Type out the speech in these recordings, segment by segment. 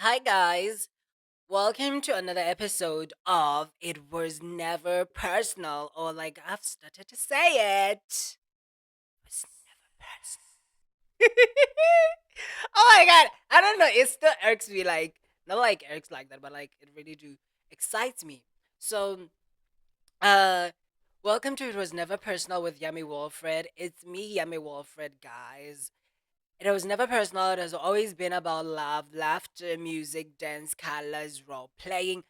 Hi, guys. Welcome to another episode of It Was Never Personal, or like I've started to say it. It was never personal. Oh my god. I don't know. It still irks me, like, not like irks like that, but like it really do excites me. So, uh, welcome to It Was Never Personal with Yummy Wolfred. It's me, Yummy Wolfred, guys. It was never personal. It has always been about love, laughter, music, dance, colors, role playing,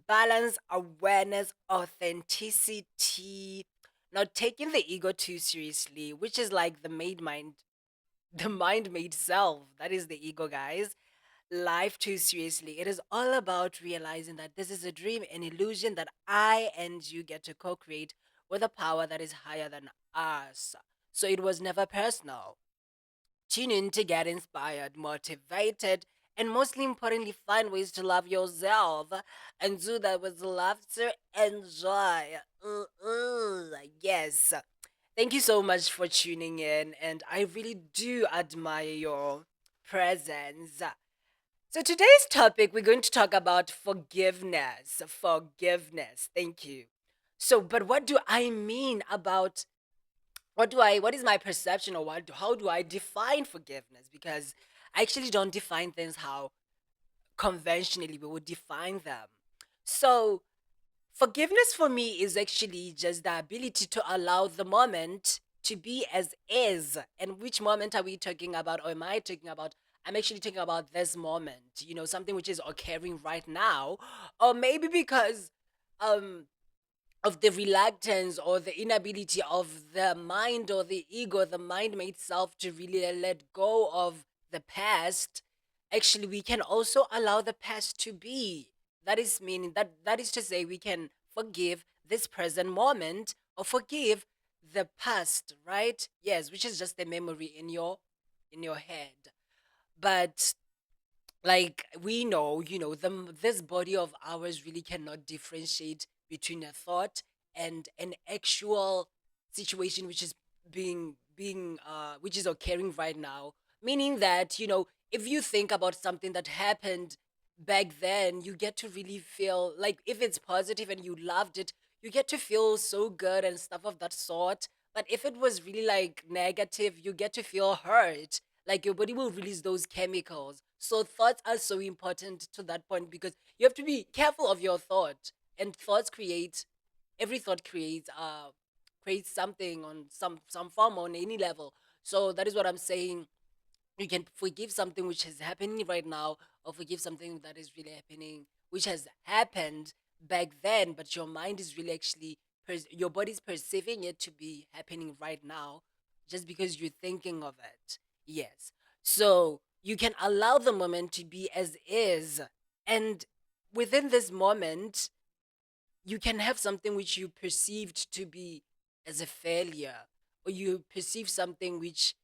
balance, awareness, authenticity, not taking the ego too seriously, which is like the made mind, the mind made self. That is the ego, guys. Life too seriously. It is all about realizing that this is a dream, an illusion that I and you get to co create with a power that is higher than us. So it was never personal. Tune in to get inspired, motivated, and mostly importantly, find ways to love yourself and do that with laughter and joy. Yes. Thank you so much for tuning in, and I really do admire your presence. So, today's topic, we're going to talk about forgiveness. Forgiveness. Thank you. So, but what do I mean about what is my perception, or how do I define forgiveness? Because I actually don't define things how conventionally we would define them. So forgiveness for me is actually just the ability to allow the moment to be as is. And which moment are we talking about, or am I talking about? I'm actually talking about this moment, something which is occurring right now. Or maybe because um of the reluctance or the inability of the mind or the ego, the mind made self, to really let go of the past. Actually, we can also allow the past to be. That is meaning that is to say we can forgive this present moment or forgive the past, right? Yes, which is just a memory in your head. But like we know, this body of ours really cannot differentiate between a thought and an actual situation which is being which is occurring right now. Meaning that, if you think about something that happened back then, you get to really feel like, if it's positive and you loved it, you get to feel so good and stuff of that sort. But if it was really like negative, you get to feel hurt, like your body will release those chemicals. So thoughts are so important to that point, because you have to be careful of your thought. And thoughts create, every thought creates something on some form, on any level. So that is what I'm saying. You can forgive something which is happening right now, or forgive something that is really happening, which has happened back then, but your mind is really actually your body's perceiving it to be happening right now, just because you're thinking of it. Yes. So you can allow the moment to be as is, and within this moment you can have something which you perceived to be as a failure, or you perceive something which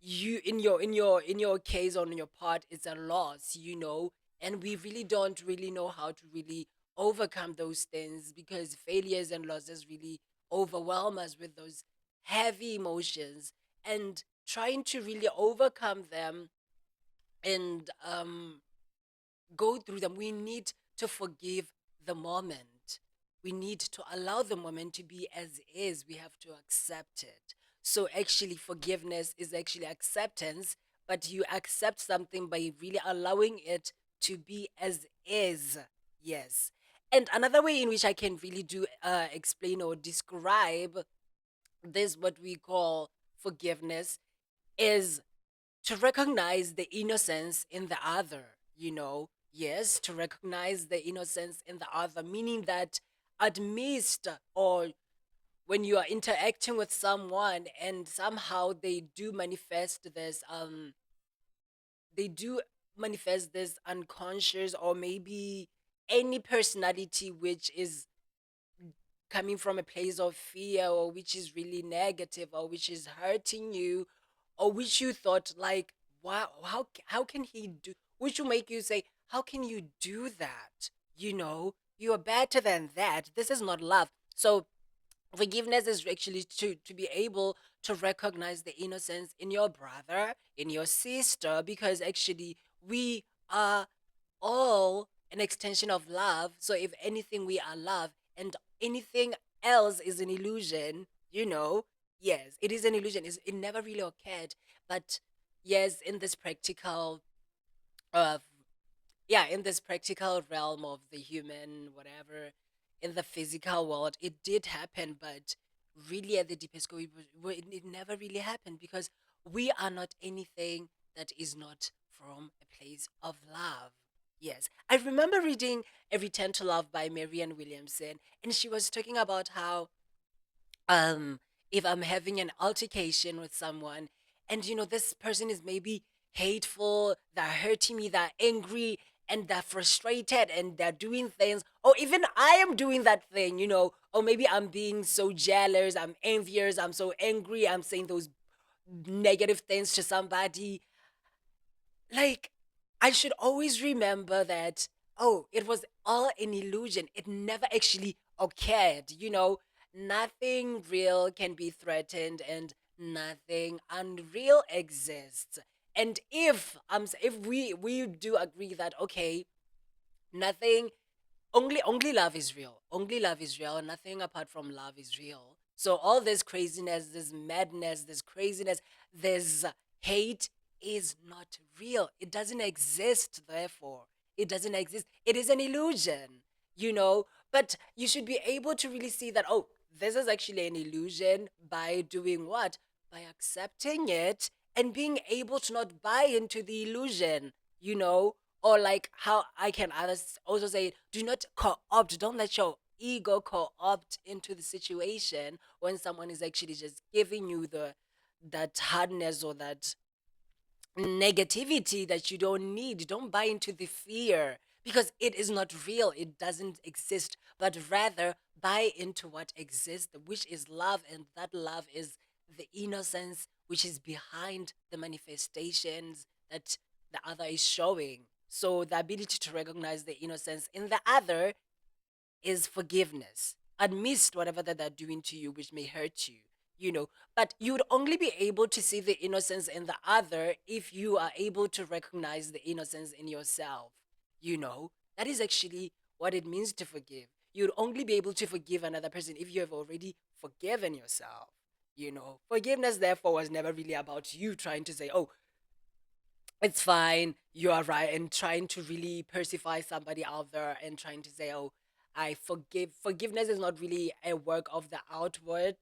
you, in your case, on your part, it's a loss, and we really don't really know how to really overcome those things, because failures and losses really overwhelm us with those heavy emotions. And trying to really overcome them and go through them, we need to forgive the moment. We need to allow the moment to be as is. We have to accept it. So, actually, forgiveness is actually acceptance, but you accept something by really allowing it to be as is. Yes. And another way in which I can really do explain or describe this, what we call forgiveness, is to recognize the innocence in the other. Yes, to recognize the innocence in the other, meaning that amidst, or when you are interacting with someone and somehow they do manifest this unconscious, or maybe any personality which is coming from a place of fear, or which is really negative, or which is hurting you, or which you thought like, wow, how can he do, which will make you say, how can you do that, you are better than that, this is not love. So forgiveness is actually to be able to recognize the innocence in your brother, in your sister, because actually we are all an extension of love. So if anything, we are love, and anything else is an illusion, you know, yes, it is an illusion. It never really occurred. But yes, in this practical, uh, yeah, in this practical realm of the human, whatever, in the physical world, it did happen. But really, at the deepest core, it never really happened because we are not anything that is not from a place of love. Yes, I remember reading A Return to Love by Marianne Williamson, and she was talking about how um if I'm having an altercation with someone, and this person is maybe hateful, they're hurting me, they're angry, and they're frustrated, and they're doing things, or even I am doing that thing, or maybe I'm being so jealous, I'm envious, I'm so angry, I'm saying those negative things to somebody. Like, I should always remember that, oh, it was all an illusion. It never actually occurred. Nothing real can be threatened, and nothing unreal exists. And if we do agree that, okay, nothing, only love is real. Only love is real. Nothing apart from love is real. So all this craziness, this madness, this craziness, this hate is not real. It doesn't exist, therefore. It doesn't exist. It is an illusion, you know? But you should be able to really see that, oh, this is actually an illusion by doing what? By accepting it and being able to not buy into the illusion, you know? Or like how I can others also say, do not co-opt, don't let your ego co-opt into the situation when someone is actually just giving you that hardness or that negativity that you don't need. Don't buy into the fear because it is not real. It doesn't exist, but rather buy into what exists, which is love. And that love is the innocence which is behind the manifestations that the other is showing. So the ability to recognize the innocence in the other is forgiveness. Amidst whatever that they're doing to you, which may hurt you, But you would only be able to see the innocence in the other if you are able to recognize the innocence in yourself. That is actually what it means to forgive. You'd only be able to forgive another person if you have already forgiven yourself. Forgiveness, therefore, was never really about you trying to say, oh, it's fine, you are right, and trying to really pacify somebody out there and trying to say, oh, I forgive. Forgiveness is not really a work of the outward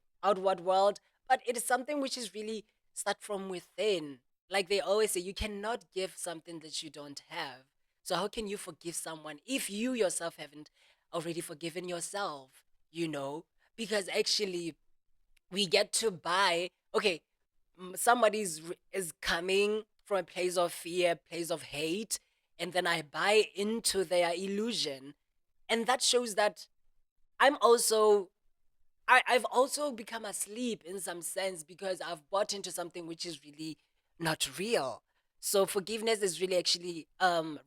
world, but it is something which is really start from within. Like they always say, you cannot give something that you don't have. So how can you forgive someone if you yourself haven't already forgiven yourself? you know because actually we get to buy, okay, somebody is coming from a place of fear, place of hate, and then I buy into their illusion, and that shows that I'm also I've also become asleep in some sense because I've bought into something which is really not real. So forgiveness is really actually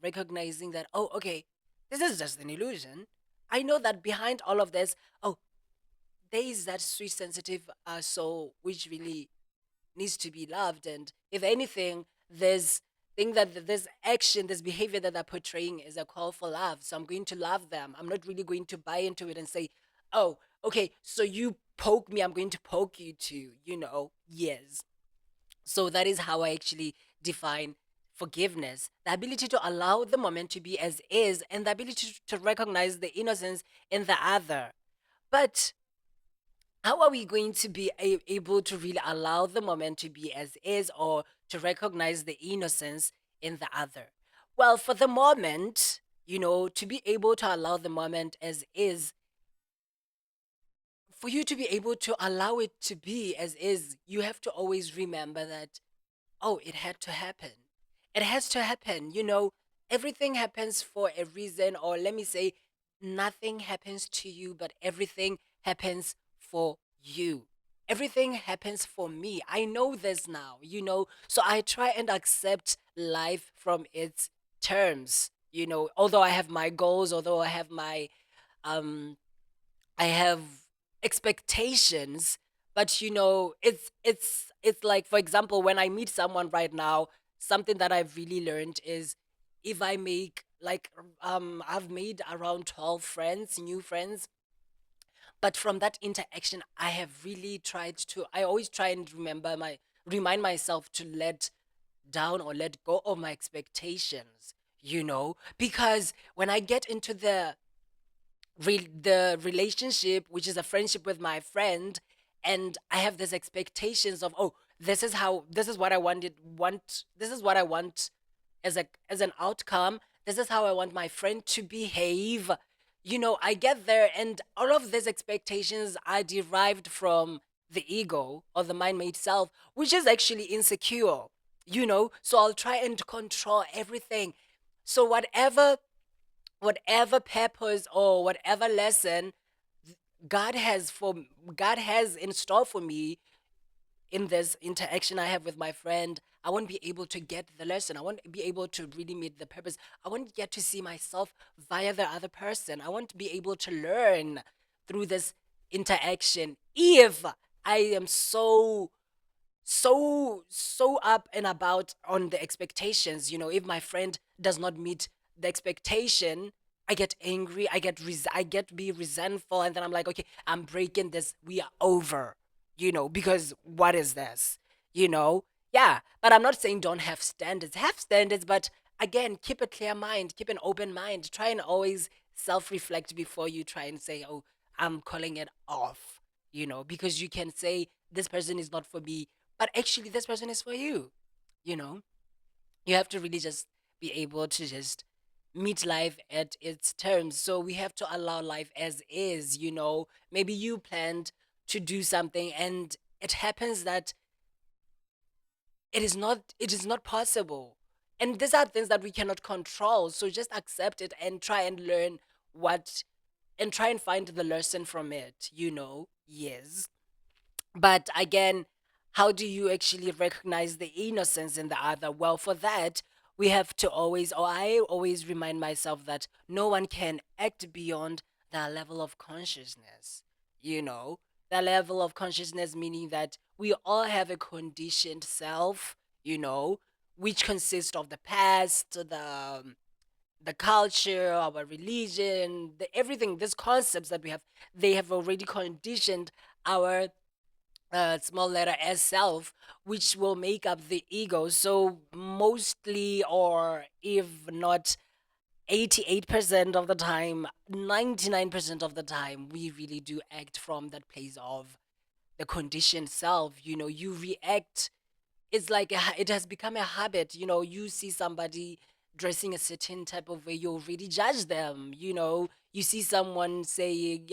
recognizing that, oh, okay, this is just an illusion. I know that behind all of this, oh, there is that sweet sensitive soul which really needs to be loved. And if anything, this thing that this action, this behavior that they're portraying is a call for love. So I'm going to love them. I'm not really going to buy into it and say, oh, okay, so you poke me, I'm going to poke you too, Yes. So that is how I actually define forgiveness, the ability to allow the moment to be as is, and the ability to recognize the innocence in the other. But how are we going to be able to really allow the moment to be as is, or to recognize the innocence in the other? Well, for the moment, to be able to allow the moment as is, for you to be able to allow it to be as is, you have to always remember that, oh, it had to happen. It has to happen. Everything happens for a reason, or let me say, nothing happens to you, but everything happens for you. Everything happens for me. I know this now. So I try and accept life from its terms. Although I have my goals, although um I have expectations, but it's like, for example, when I meet someone right now, something that I've really learned is, if I make like I've made around 12 friends, new friends, but from that interaction I have really tried to, I always try and remind myself to let down or let go of my expectations, because when I get into the relationship, which is a friendship with my friend, and I have these expectations of, oh, this is what I this is what I want as an outcome. This is how I want my friend to behave. I get there, and all of these expectations are derived from the ego or the mind made self, which is actually insecure. So I'll try and control everything. So whatever purpose or whatever lesson God has for God has in store for me in this interaction I have with my friend, I won't be able to get the lesson. I won't be able to really meet the purpose. I won't get to see myself via the other person. I won't be able to learn through this interaction if I am so up and about on the expectations. If my friend does not meet the expectation, I get angry, I get to be resentful, and then I'm like, okay, I'm breaking this, we are over. Because what is this? you know yeah, but I'm not saying don't have standards, but again, keep a clear mind, keep an open mind, try and always self-reflect before you try and say, oh, I'm calling it off. Because you can say this person is not for me, but actually this person is for you. you know you have to really just be able to just meet life at its terms. So we have to allow life as is. Maybe you planned to do something, and it happens that it is not possible. And these are things that we cannot control, so just accept it and try and learn what and try and find the lesson from it. Yes. But again, how do you actually recognize the innocence in the other? Well, for that, we have to always, or I always remind myself that no one can act beyond their level of consciousness. You know, the level of consciousness, meaning that we all have a conditioned self, which consists of the past, the culture, our religion, everything, these concepts that we have, they have already conditioned our small letter S self, which will make up the ego. So mostly, or if not 88% of the time, 99% of the time, we really do act from that place of the conditioned self. You react. It's like it has become a habit. You see somebody dressing a certain type of way, you already judge them. You see someone saying,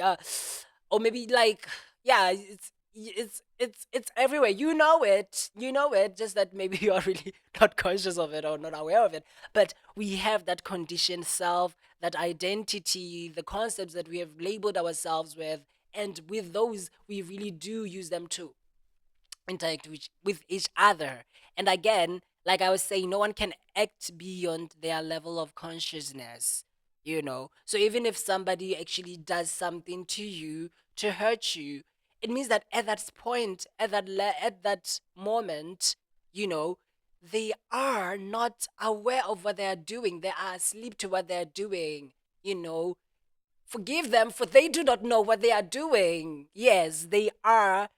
or maybe like, yeah, it's everywhere. You know it, just that maybe you are really not conscious of it or not aware of it. But we have that conditioned self, that identity, the concepts that we have labeled ourselves with, and with those we really do use them to interact with each other. And again, like I was saying, no one can act beyond their level of consciousness. So even if somebody actually does something to you to hurt you, it means that at that point, at that moment, you know, they are not aware of what they are doing. They are asleep to what they are doing. You know, Forgive them, for they do not know what they are doing. Yes, they are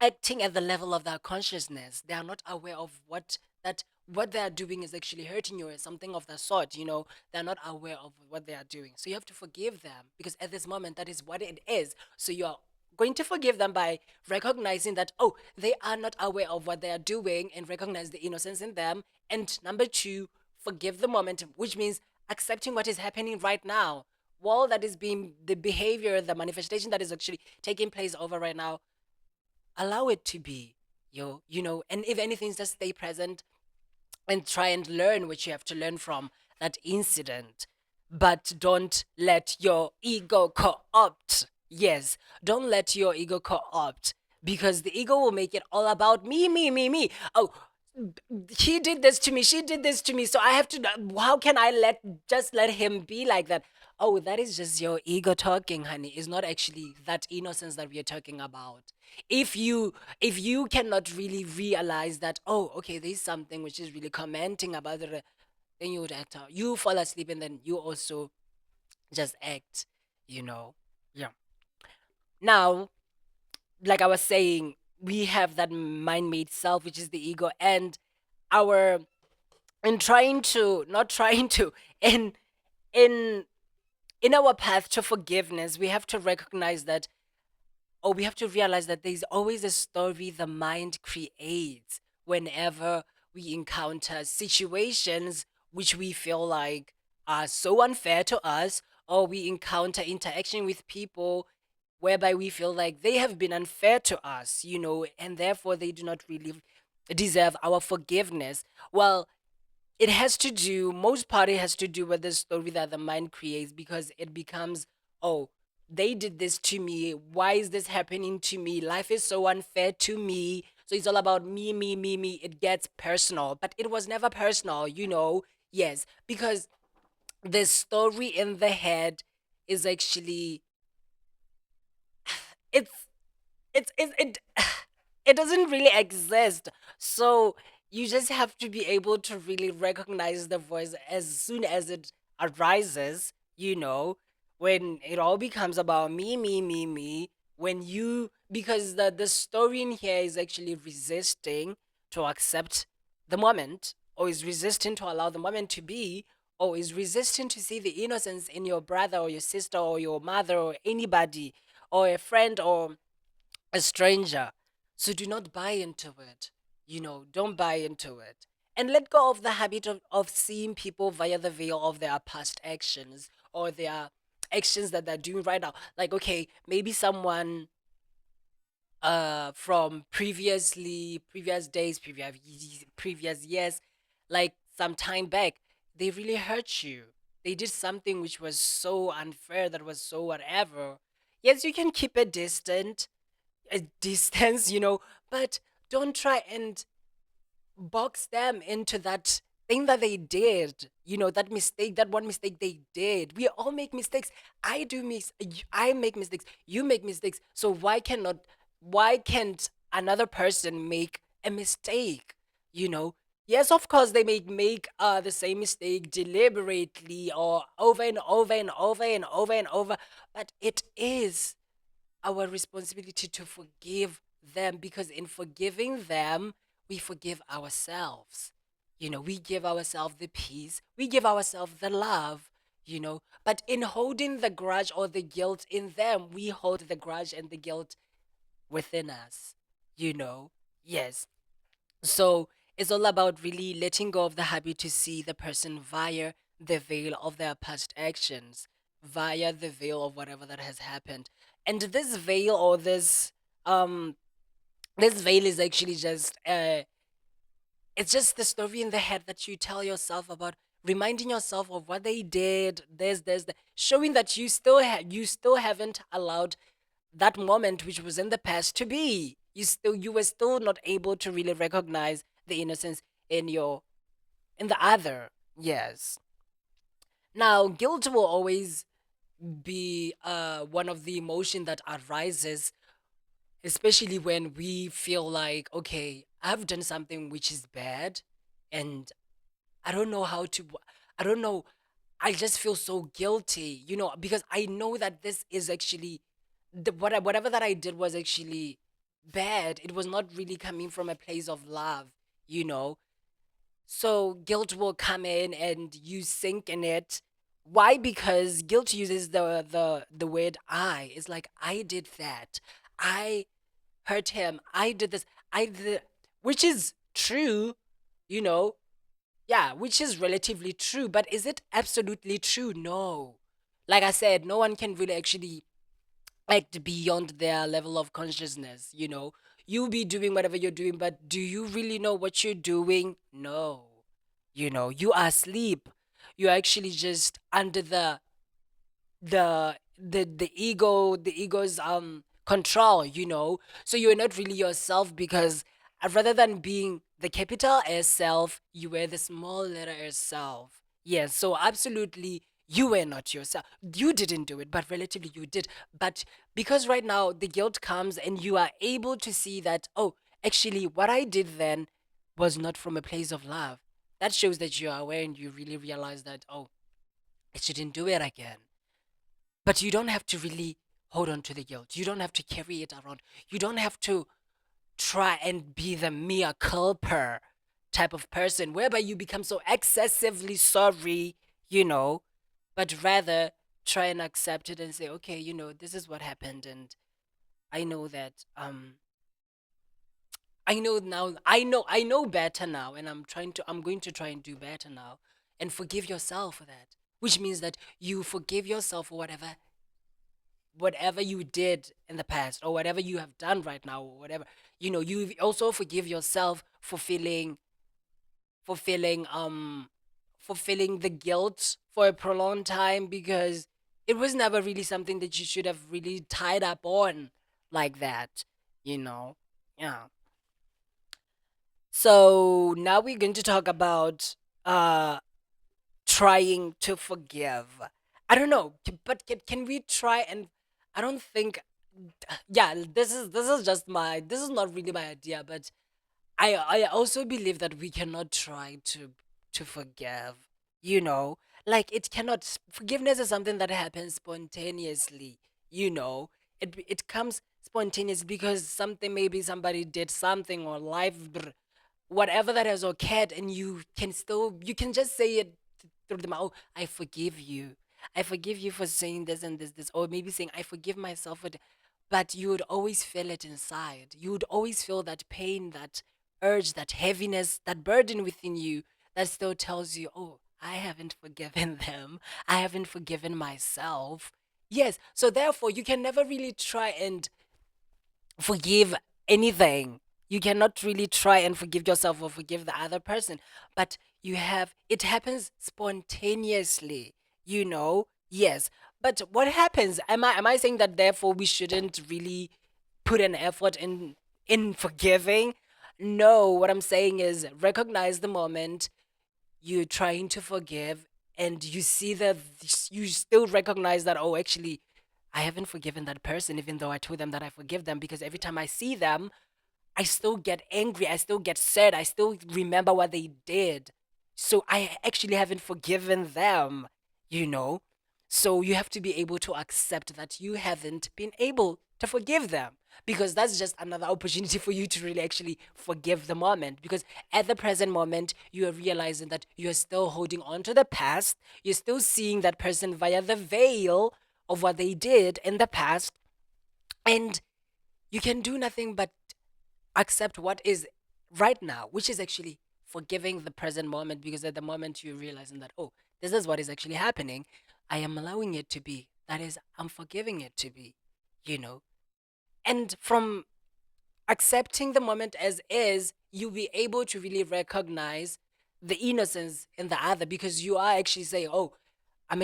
acting at the level of their consciousness. They are not aware of what they are doing is actually hurting you or something of that sort. They're not aware of what they are doing. So you have to forgive them, because at this moment that is what it is. So you are going to forgive them by recognizing that, oh, they are not aware of what they are doing, and recognize the innocence in them. And number two, forgive the moment, which means accepting what is happening right now. Well, that is being the behavior, the manifestation that is actually taking place over right now. Allow it to be, and if anything, just stay present and try and learn what you have to learn from that incident. But don't let your ego co-opt. Yes, don't let your ego co-opt, because the ego will make it all about me, me, me, me. Oh, he did this to me, she did this to me, so I have to, how can I let him be like that? Oh, that is just your ego talking, honey. It's not actually that innocence that we are talking about. If you cannot really realize that, oh, okay, there's something which is really commenting about it, then you would act out. You fall asleep and then you also just act, you know. Yeah. Now, like I was saying, we have that mind made self, which is the ego, and our in trying to not trying to in in in our path to forgiveness, we have to recognize that, or we have to realize that there's always a story the mind creates whenever we encounter situations which we feel like are so unfair to us, or we encounter interaction with people whereby we feel like they have been unfair to us, and therefore they do not really deserve our forgiveness. Well, it has to do, most part it has to do with the story that the mind creates, because it becomes, oh, they did this to me, why is this happening to me, life is so unfair to me, so it's all about me, me, me, me. It gets personal, but it was never personal. Yes, because the story in the head is actually, it's it it doesn't really exist. So you just have to be able to really recognize the voice as soon as it arises, when it all becomes about me, me, me, me. When you, because the story in here is actually resisting to accept the moment, or is resisting to allow the moment to be, or is resisting to see the innocence in your brother or your sister or your mother or anybody, or a friend or a stranger. So do not buy into it. Don't buy into it. And let go of the habit of seeing people via the veil of their past actions, or their actions that they're doing right now. Like, okay, maybe someone from previous days, previous years, like some time back, they really hurt you. They did something which was so unfair, that was so whatever. Yes, you can keep it a distance, but don't try and box them into that thing that they did, that mistake, that one mistake they did. We all make mistakes. I make mistakes, you make mistakes. So why can't another person make a mistake? you know yes, of course they may make the same mistake deliberately, or over and over and over and over and over, but it is our responsibility to forgive them, because in forgiving them, we forgive ourselves. We give ourselves the peace, we give ourselves the love, but in holding the grudge or the guilt in them, we hold the grudge and the guilt within us, you know? Yes. So it's all about really letting go of the habit to see the person via the veil of their past actions, via the veil of whatever that has happened. And this veil, or um this veil is actually just it's just the story in the head that you tell yourself about, reminding yourself of what they did. There's the showing that you still haven't allowed that moment which was in the past to be. You were still not able to really recognize the innocence in the other. Yes. Now, guilt will always be one of the emotion that arises, especially when we feel like, okay, I've done something which is bad, and I don't know how to, I don't know, I just feel so guilty, because I know that this is actually, whatever that I did was actually bad. It was not really coming from a place of love, you know. So guilt will come in and you sink in it. Why? Because guilt uses the word I. It's like, I did that. I hurt him. I did this. I did, which is true, you know. Yeah, which is relatively true, but is it absolutely true? No. Like I said, no one can really actually act beyond their level of consciousness, You be doing whatever you're doing, but do you really know what you're doing? No. You are asleep. You're actually just under the ego's control, So you're not really yourself, because rather than being the capital S self, you were the small letter S self. Yes, so absolutely you were not yourself. You didn't do it, but relatively you did. But because right now the guilt comes and you are able to see that, oh, actually what I did then was not from a place of love. That shows that you are aware and you really realize that, oh, I shouldn't do it again. But you don't have to really hold on to the guilt. You don't have to carry it around. You don't have to try and be the mea culpa type of person whereby you become so excessively sorry, you know, but rather try and accept it and say, okay, this is what happened, and I know that I know better now, and I'm going to try and do better now, and forgive yourself for that. Which means that you forgive yourself for whatever you did in the past, or whatever you have done right now, or whatever. You also forgive yourself for feeling the guilt for a prolonged time, because it was never really something that you should have really tied up on like that, you know. Yeah. So now we're going to talk about uh trying to forgive. I don't know, but can we try and I don't think yeah, this is just this is not really my idea, but I also believe that we cannot try to forgive, you know? Like, it cannot forgiveness is something that happens spontaneously, you know? It comes spontaneous because something, maybe somebody did something, or whatever that has occurred, and you can just say it through the mouth. I forgive you. I forgive you for saying this and this, or maybe saying I forgive myself for but you would always feel it inside. You would always feel that pain, that urge, that heaviness, that burden within you that still tells you, oh, I haven't forgiven them. I haven't forgiven myself. Yes. So therefore, you can never really try and forgive anything. You cannot really try and forgive yourself or forgive the other person, but it happens spontaneously, you know? Yes. But what happens? Am I saying that therefore we shouldn't really put an effort in forgiving? No, what I'm saying is recognize the moment you're trying to forgive, and you see that you still recognize that, oh, actually I haven't forgiven that person, even though I told them that I forgive them, because every time I see them I still get angry, I still get sad, I still remember what they did. So I actually haven't forgiven them, you know? So you have to be able to accept that you haven't been able to forgive them, because that's just another opportunity for you to really actually forgive the moment. Because at the present moment, you are realizing that you're still holding on to the past, you're still seeing that person via the veil of what they did in the past, and you can do nothing but accept what is right now, which is actually forgiving the present moment, because at the moment you're realizing that, oh, this is what is actually happening. I am allowing it to be. That is, I'm forgiving it to be, you know? And from accepting the moment as is, you'll be able to really recognize the innocence in the other, because you are actually saying, oh, I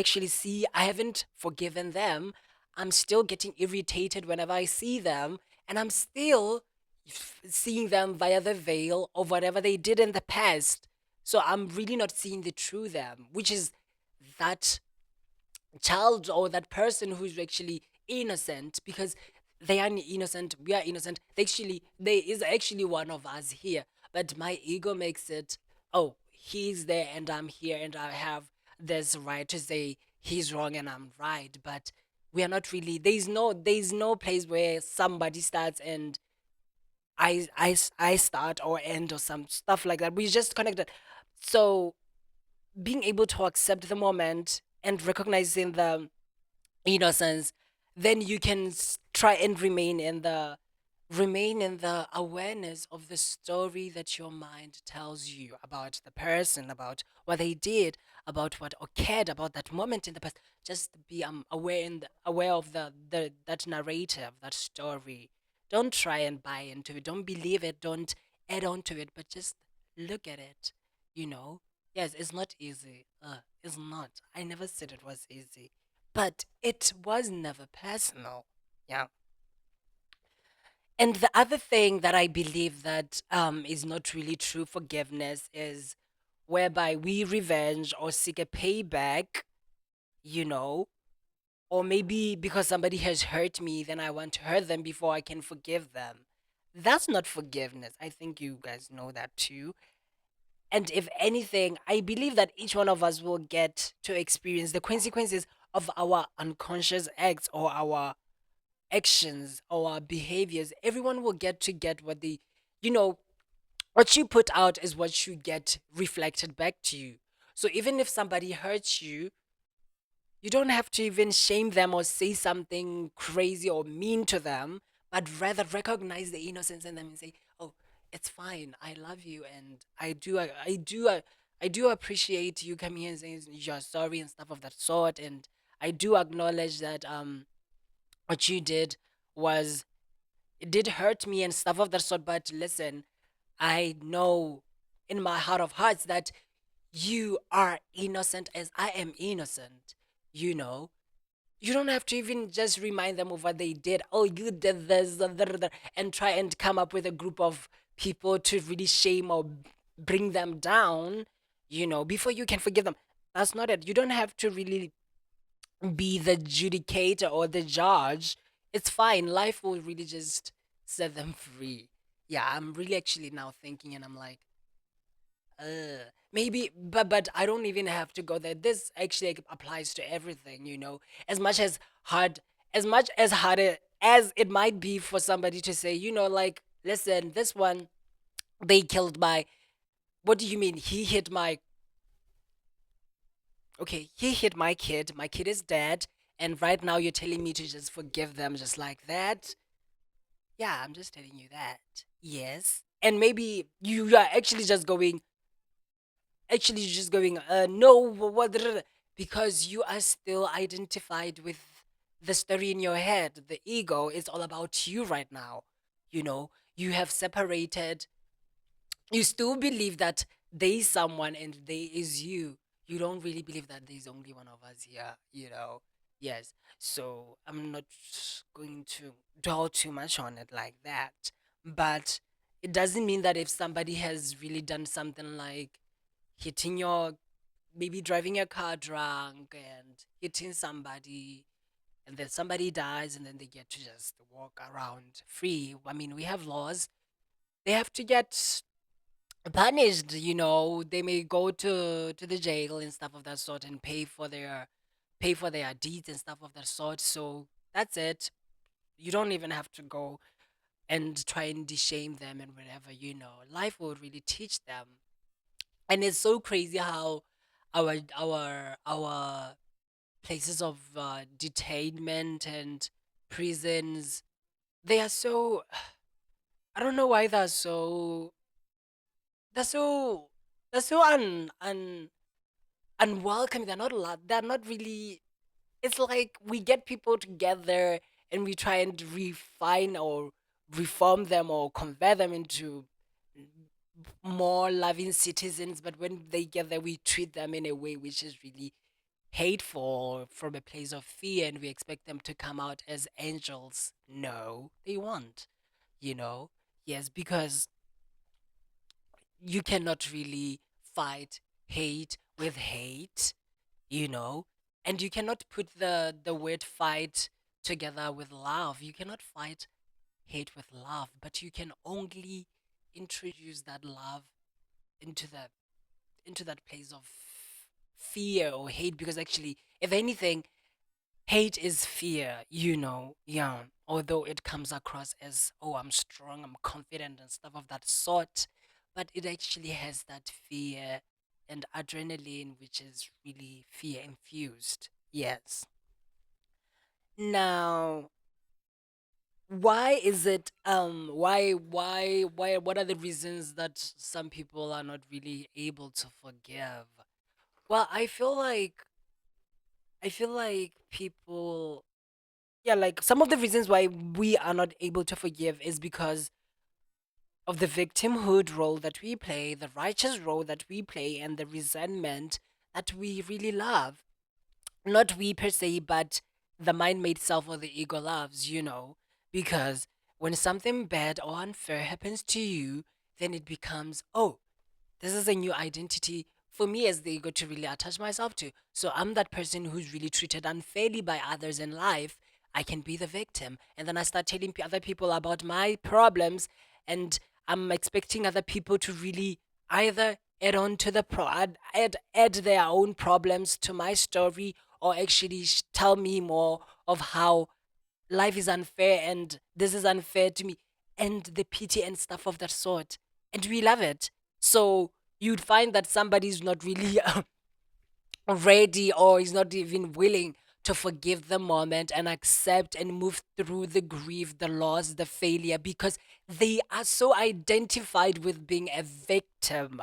haven't forgiven them. I'm still getting irritated whenever I see them, and I'm still seeing them via the veil of whatever they did in the past. So I'm really not seeing the true them, which is that child or that person who's actually innocent, because they are innocent, we are innocent. There is actually one of us here, but my ego makes it, oh, he's there and I'm here, and I have this right to say he's wrong and I'm right. But we are not really, there's no place where somebody starts and I start or end, or some stuff like that. We just connected. So being able to accept the moment and recognizing the innocence, then you can try and remain in the awareness of the story that your mind tells you about the person, about what they did, about what occurred, about that moment in the past. Just be aware of the that narrative, that story. Don't try and buy into it. Don't believe it. Don't add on to it. But just look at it. You know. Yes, it's not easy. It's not. I never said it was easy, but it was never personal. Yeah. And the other thing that I believe that is not really true forgiveness is whereby we revenge or seek a payback, you know, or maybe because somebody has hurt me, then I want to hurt them before I can forgive them. That's not forgiveness. I think you guys know that too. And if anything, I believe that each one of us will get to experience the consequences of our unconscious acts or our actions or our behaviors. Everyone will get what they, you know, what you put out is what you get reflected back to you. So even if somebody hurts you, you don't have to even shame them or say something crazy or mean to them, but rather recognize the innocence in them and say, "Oh, it's fine. I love you, and I do appreciate you coming here and saying you're sorry and stuff of that sort. And I do acknowledge that what you did was it did hurt me and stuff of that sort. But listen, I know in my heart of hearts that you are innocent as I am innocent. You know, you don't have to even just remind them of what they did. Oh, you did this, and try and come up with a group of people to really shame or bring them down, before you can forgive them. That's not it. You don't have to really be the judicator or the judge. It's fine. Life will really just set them free. Yeah, I'm really actually now thinking, and I'm like, maybe, but I don't even have to go there. This actually applies to everything, as much as hard, as it might be for somebody to say, like, listen, this one, they killed my, what do you mean? He hit my kid. My kid is dead. And right now you're telling me to just forgive them just like that? Yeah, I'm just telling you that. Yes. And maybe you are actually just going, no, what, because you are still identified with the story in your head. The ego is all about you right now. You have separated. You still believe that there is someone and there is you. You don't really believe that there's only one of us here. Yes. So I'm not going to dwell too much on it like that. But it doesn't mean that if somebody has really done something like hitting your, maybe driving your car drunk and hitting somebody, and then somebody dies and then they get to just walk around free. I mean, we have laws. They have to get punished. They may go to the jail and stuff of that sort and pay for their deeds and stuff of that sort. So that's it. You don't even have to go and try and shame them and whatever. Life will really teach them. And it's so crazy how our places of detainment and prisons, they are so, I don't know why they're so they're so unwelcoming. They're not really. It's like we get people together and we try and refine or reform them or convert them into more loving citizens, but when they get there we treat them in a way which is really hateful, from a place of fear, and we expect them to come out as angels. No, they won't. you know yes, because you cannot really fight hate with hate, you know and you cannot put the word fight together with love. You cannot fight hate with love, but you can only introduce that love into that place of fear or hate, because actually, if anything, hate is fear, yeah. Although it comes across as, oh, I'm strong, I'm confident, and stuff of that sort, but it actually has that fear and adrenaline, which is really fear infused. Yes. Now, why is it, what are the reasons that some people are not really able to forgive? Well, I feel like people, yeah, like some of the reasons why we are not able to forgive is because of the victimhood role that we play, the righteous role that we play, and the resentment that we really love. Not we per se, but the mind made self or the ego loves, because when something bad or unfair happens to you, then it becomes, oh, this is a new identity for me as the ego to really attach myself to. So I'm that person who's really treated unfairly by others in life. I can be the victim. And then I start telling other people about my problems, and I'm expecting other people to really either add on to the add their own problems to my story, or actually tell me more of how life is unfair and this is unfair to me, and the pity and stuff of that sort. And we love it. So you'd find that somebody's not really ready or is not even willing to forgive the moment and accept and move through the grief, the loss, the failure, because they are so identified with being a victim,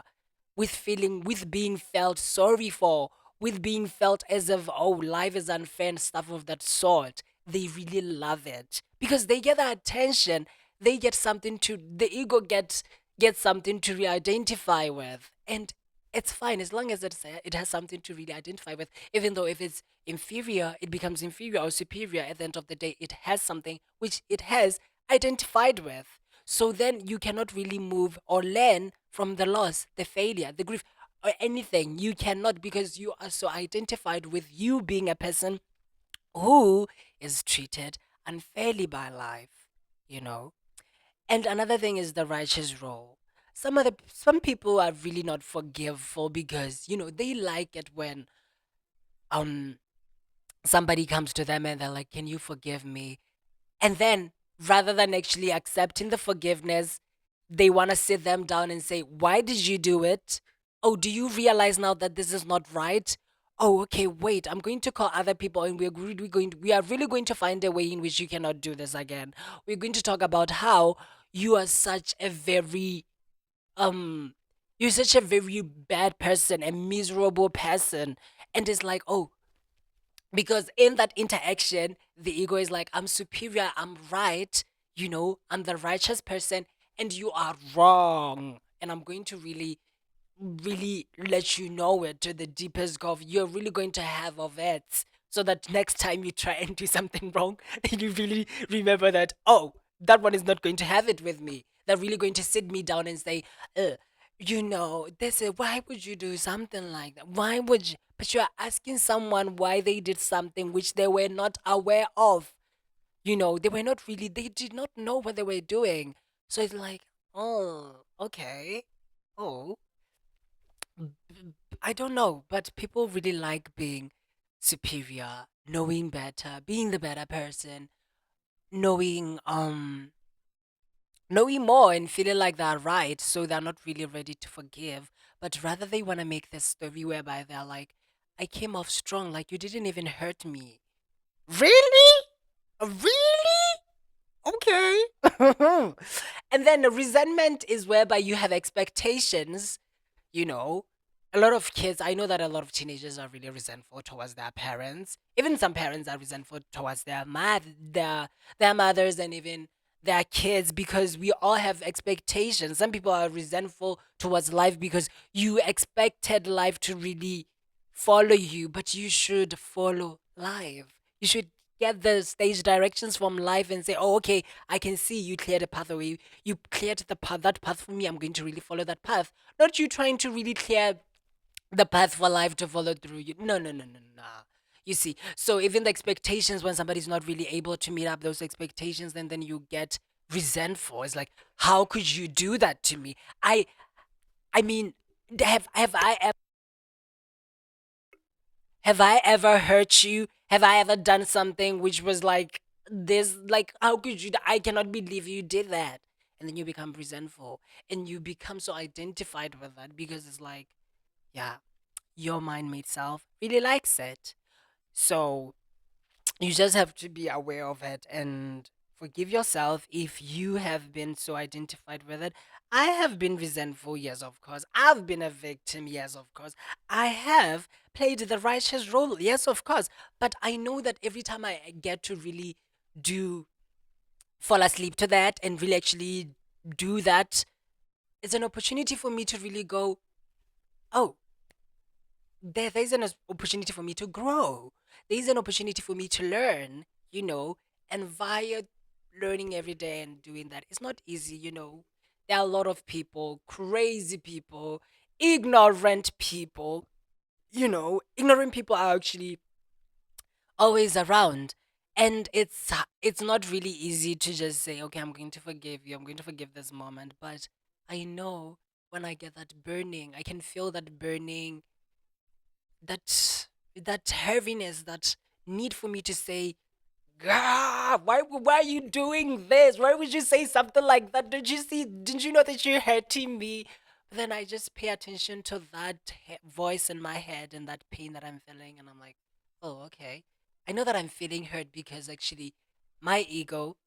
with feeling, with being felt sorry for, with being felt as if, oh, life is unfair and stuff of that sort. They really love it because they get the attention. They get something to, the ego gets something to re-identify with. And it's fine as long as it has something to really identify with. Even though if it's inferior, it becomes inferior or superior. At the end of the day, it has something which it has identified with. So then you cannot really move or learn from the loss, the failure, the grief, or anything. You cannot, because you are so identified with you being a person who is treated unfairly by life, you know? And another thing is the righteous role. Some people are really not forgiveful because, they like it when um somebody comes to them and they're like, "Can you forgive me?" And then rather than actually accepting the forgiveness, they want to sit them down and say, "Why did you do it? Oh, do you realize now that this is not right? Oh, okay, wait. I'm going to call other people and we are really going to find a way in which you cannot do this again. We're going to talk about how you are such a very um you're such a very bad person, a miserable person." And it's like, oh, because in that interaction the ego is like, I'm superior, I'm right, I'm the righteous person, and you are wrong, and I'm going to really let you know it to the deepest gulf. You're really going to have of it, so that next time you try and do something wrong, you really remember that, oh, that one is not going to have it with me. They're really going to sit me down and say, they say, why would you do something like that? Why would you? But you're asking someone why they did something which they were not aware of. They were not really, they did not know what they were doing. So it's like, oh, okay. Oh, I don't know, but people really like being superior, knowing better, being the better person, knowing knowing more and feeling like they're right, so they're not really ready to forgive, but rather they want to make this story whereby they're like, I came off strong, like you didn't even hurt me. Really? Really? Okay. And then the resentment is whereby you have expectations, you know. A lot of kids, I know that a lot of teenagers are really resentful towards their parents. Even some parents are resentful towards their mothers, and even their kids, because we all have expectations. Some people are resentful towards life because you expected life to really follow you, but you should follow life. You should get the stage directions from life and say, oh, okay, I can see you cleared a pathway. You cleared the path, that path for me. I'm going to really follow that path. Not you trying to really clear the path for life to follow through you. No, no, no, no, no. You see, so even the expectations, when somebody's not really able to meet up those expectations, then you get resentful. It's like, how could you do that to me? I mean, have I ever hurt you? Have I ever done something which was like this? Like, how could you? I cannot believe you did that. And then you become resentful and you become so identified with that because it's like, yeah, your mind made self really likes it. So you just have to be aware of it and forgive yourself if you have been so identified with it. I have been resentful, yes, of course. I've been a victim, yes, of course. I have played the righteous role, yes, of course. But I know that every time I get to really do fall asleep to that and really actually do that, it's an opportunity for me to really go, oh, there's an opportunity for me to grow. There's an opportunity for me to learn, and via learning every day and doing that, it's not easy. There are a lot of people, crazy people, ignorant people, ignorant people are actually always around. And it's not really easy to just say, okay, I'm going to forgive you, I'm going to forgive this moment. But I know when I get that burning. I can feel that burning, that heaviness, that need for me to say, God, why are you doing this? Why would you say something like that? Didn't you know that you're hurting me? But then I just pay attention to that voice in my head and that pain that I'm feeling, and I'm like, oh, okay. I know that I'm feeling hurt because actually my ego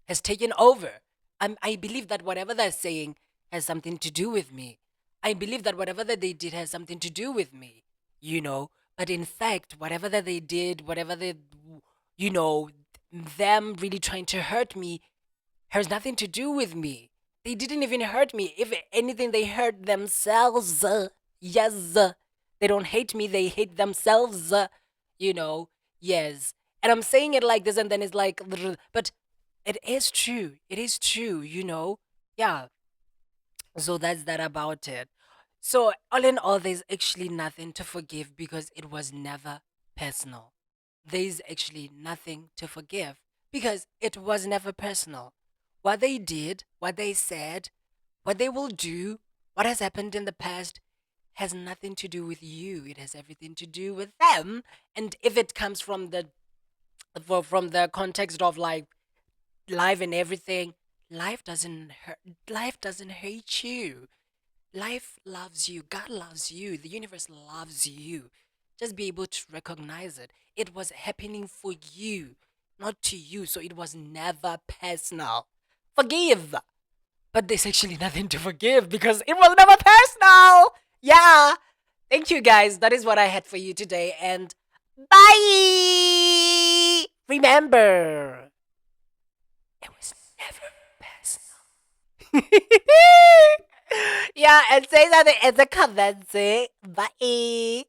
has taken over. I believe that whatever they're saying has something to do with me. I believe that whatever that they did has something to do with me, you know. But in fact, whatever that they did, whatever they, you know, them really trying to hurt me has nothing to do with me. They didn't even hurt me. If anything, they hurt themselves. Yes. They don't hate me, they hate themselves. You know, yes. And I'm saying it like this, and then it's like, but it is true. It is true, you know? Yeah. So that's that about it. So, all in all, there's actually nothing to forgive because it was never personal. There's actually nothing to forgive because it was never personal. What they did, what they said, what they will do, what has happened in the past has nothing to do with you. It has everything to do with them. And if it comes from the context of like life and everything, life doesn't hate you. Life loves you. God loves you. The universe loves you. Just be able to recognize it. It was happening for you, not to you. So it was never personal. Forgive. But there's actually nothing to forgive because it was never personal. Yeah. Thank you guys. That is what I had for you today. And bye. Remember, it was never personal. Yeah, and say that in the comments. Bye.